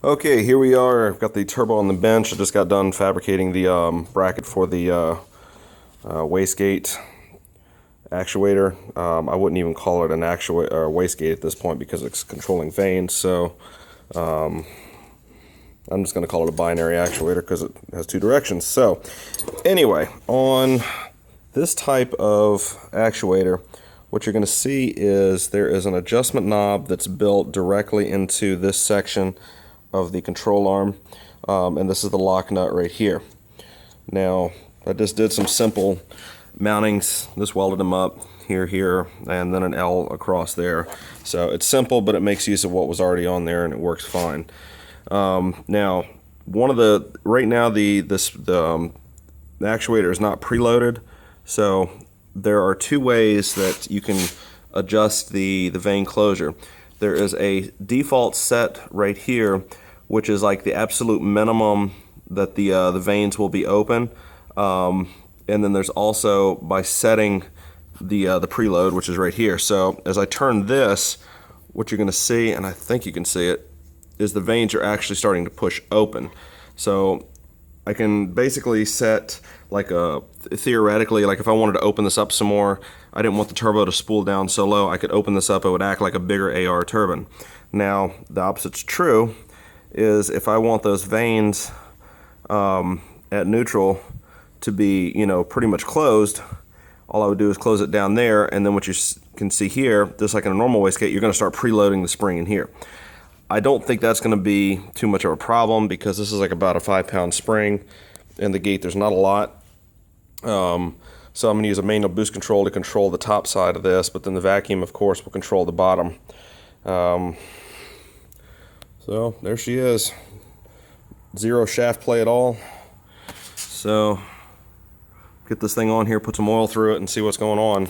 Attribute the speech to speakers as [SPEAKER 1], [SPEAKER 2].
[SPEAKER 1] Okay, here we are. I've got the turbo on the bench. I just got done fabricating the bracket for the wastegate actuator. I wouldn't even call it an actuator or wastegate at this point because it's controlling vanes. So I'm just going to call it a binary actuator because it has two directions. So anyway, on this type of actuator, what you're going to see is there is an adjustment knob that's built directly into this section of the control arm, and this is the lock nut right here. Now, I just did some simple mountings. Just welded them up here, and then an L across there. So it's simple, but it makes use of what was already on there, and it works fine. Now, right now the actuator is not preloaded, so there are two ways that you can adjust the vane closure. There is a default set right here, which is like the absolute minimum that the vanes will be open, and then there's also by setting the preload, which is right here. So as I turn this, what you're going to see, and I think you can see it, is the vanes are actually starting to push open. So I can basically set like theoretically, like if I wanted to open this up some more, I didn't want the turbo to spool down so low, I could open this up, it would act like a bigger AR turbine. Now, the opposite's true, is if I want those vanes at neutral to be, pretty much closed, all I would do is close it down there, and then what you can see here, just like in a normal wastegate, you're going to start preloading the spring in here. I don't think that's going to be too much of a problem because this is like about a 5-pound spring, and the gate there's not a lot. So I'm going to use a manual boost control to control the top side of this, but then the vacuum, of course, will control the bottom. So there she is. Zero shaft play at all. So get this thing on here, put some oil through it, and see what's going on.